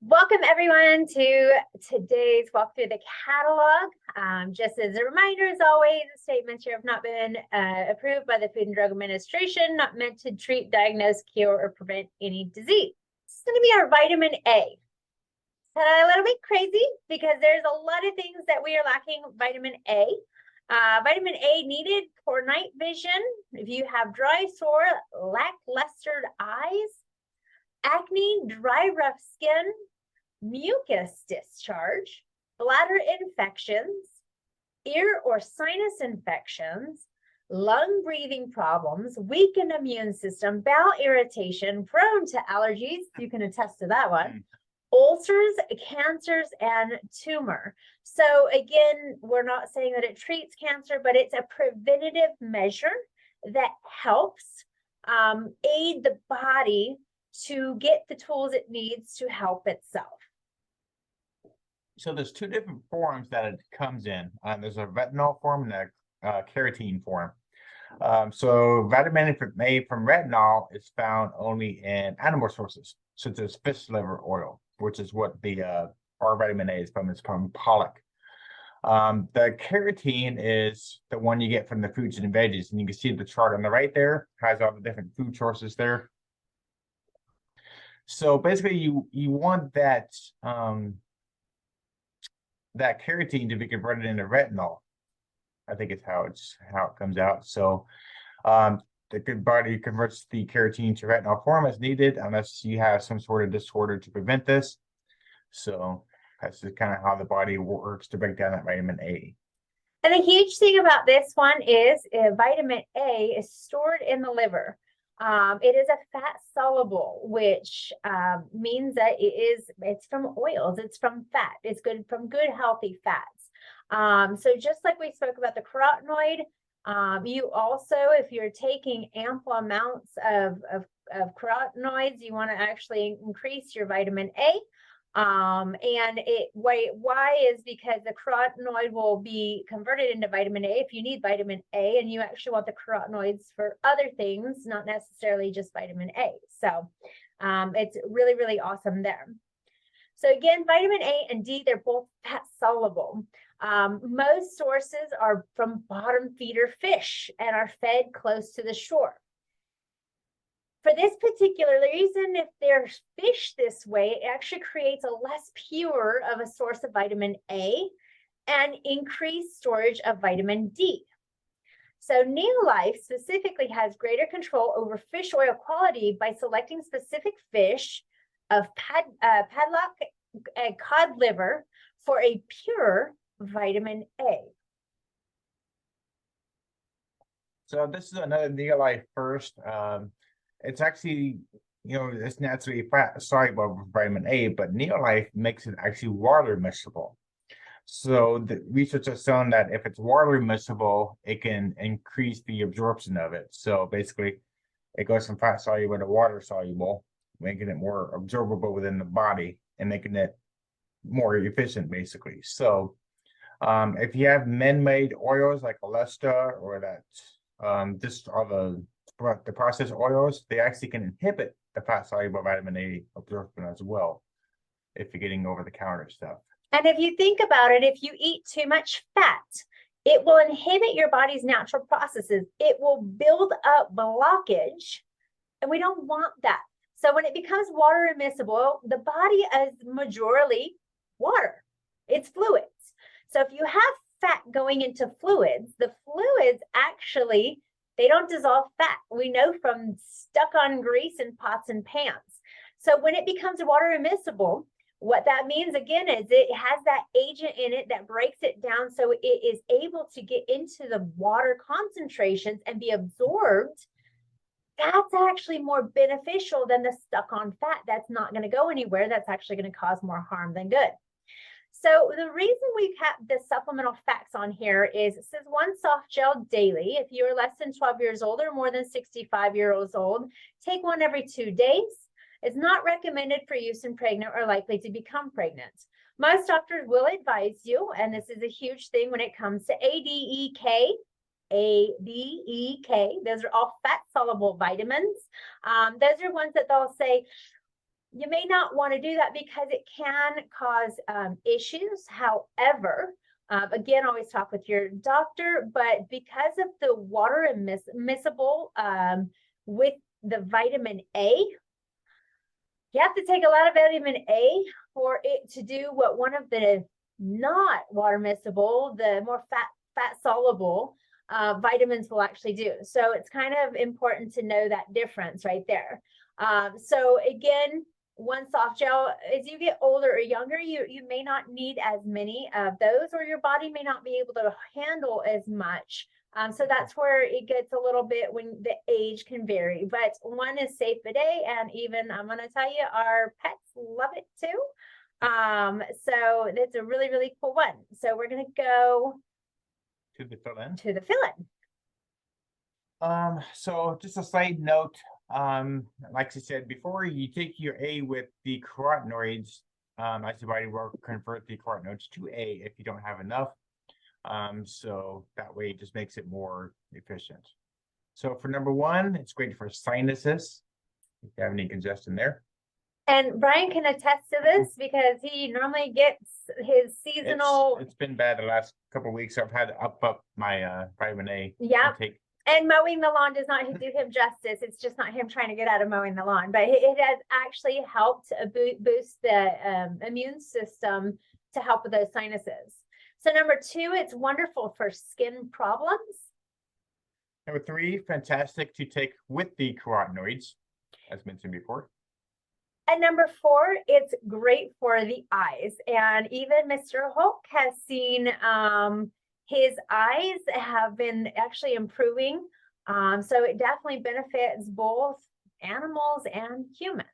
Welcome everyone to today's walk through the catalog. Just as a reminder, as always, the statements here have not been approved by the Food and Drug Administration, not meant to treat, diagnose, cure, or prevent any disease. This is going to be our vitamin A. A little bit crazy because there's a lot of things that we are lacking vitamin A. Vitamin A needed for night vision. If you have dry, sore, lackluster eyes, acne, dry, rough skin, mucus discharge, bladder infections, ear or sinus infections, lung breathing problems, weakened immune system, bowel irritation, prone to allergies, you can attest to that one, ulcers, cancers, and tumor. So again, we're not saying that it treats cancer, but it's a preventative measure that helps aid the body to get the tools it needs to help itself. So there's two different forms that it comes in. There's a retinol form and a carotene form. So vitamin A from retinol is found only in animal sources, such as fish liver oil, which is what the our vitamin A is from. It's from pollock. The carotene is the one you get from the fruits and veggies, and you can see the chart on the right there has all the different food sources there. So basically, you want that that carotene to be converted into retinol. I think it's how it comes out. So the good body converts the carotene to retinol form as needed, unless you have some sort of disorder to prevent this. So that's just kind of how the body works to break down that vitamin A. And the huge thing about this one is vitamin A is stored in the liver. It is a fat soluble, which means that it's from oils, it's from fat, it's good from good healthy fats. So just like we spoke about the carotenoid, you also, if you're taking ample amounts of carotenoids, you want to actually increase your vitamin A. And why is because the carotenoid will be converted into vitamin A if you need vitamin A, and you actually want the carotenoids for other things, not necessarily just vitamin A. So it's really, really awesome there. So again, vitamin A and D, they're both fat soluble. Most sources are from bottom feeder fish and are fed close to the shore. For this particular reason, if they're fished this way, it actually creates a less pure of a source of vitamin A and increased storage of vitamin D. So Neolife specifically has greater control over fish oil quality by selecting specific fish of padlock and cod liver for a pure vitamin A. So this is another Neolife first. It's actually, it's naturally fat soluble with vitamin A, but Neolife makes it actually water miscible. So the research has shown that if it's water miscible, it can increase the absorption of it. So basically, it goes from fat soluble to water soluble, making it more absorbable within the body and making it more efficient, basically. So if you have man-made oils like Alesta or that, just all the processed oils, they actually can inhibit the fat soluble vitamin A absorption as well if you're getting over the counter stuff. And if you think about it, if you eat too much fat, it will inhibit your body's natural processes. It will build up blockage, and we don't want that. So when it becomes water immiscible, the body is majorly water. It's fluids. So if you have fat going into fluids, the fluids actually, they don't dissolve fat. We know from stuck on grease in pots and pans. So when it becomes water immiscible, what that means again is it has that agent in it that breaks it down so it is able to get into the water concentrations and be absorbed. That's actually more beneficial than the stuck on fat. That's not going to go anywhere. That's actually going to cause more harm than good. So the reason we have the supplemental facts on here is it says one soft gel daily. If you're less than 12 years old or more than 65 years old, take one every 2 days. It's not recommended for use in pregnant or likely to become pregnant. Most doctors will advise you, and this is a huge thing when it comes to ADEK. ADEK, those are all fat soluble vitamins. Those are ones that they'll say, you may not want to do that because it can cause issues. However, again, always talk with your doctor, but because of the water miscible with the vitamin A, you have to take a lot of vitamin A for it to do what one of the not water miscible, the more fat soluble vitamins will actually do. So it's kind of important to know that difference right there. So again, one soft gel, as you get older or younger, you may not need as many of those, or your body may not be able to handle as much. So that's where it gets a little bit when the age can vary, but one is safe a day, and even I'm going to tell you, our pets love it too. So it's a really, really cool one. So we're going to go To the fill-in. to the fill-in. So just a side note, like I said before, you take your A with the carotenoids, as your body will convert the carotenoids to A if you don't have enough. So that way it just makes it more efficient. So for number one, it's great for sinuses, if you have any congestion there. And Brian can attest to this because he normally gets his seasonal. It's been bad the last couple of weeks. I've had to up my vitamin A intake. And mowing the lawn does not do him justice. It's just not him trying to get out of mowing the lawn, but it has actually helped boost the immune system to help with those sinuses. So number two, it's wonderful for skin problems. Number three, fantastic to take with the carotenoids, as mentioned before. And number four, it's great for the eyes. And even Mr. Hulk has seen his eyes have been actually improving. So it definitely benefits both animals and humans.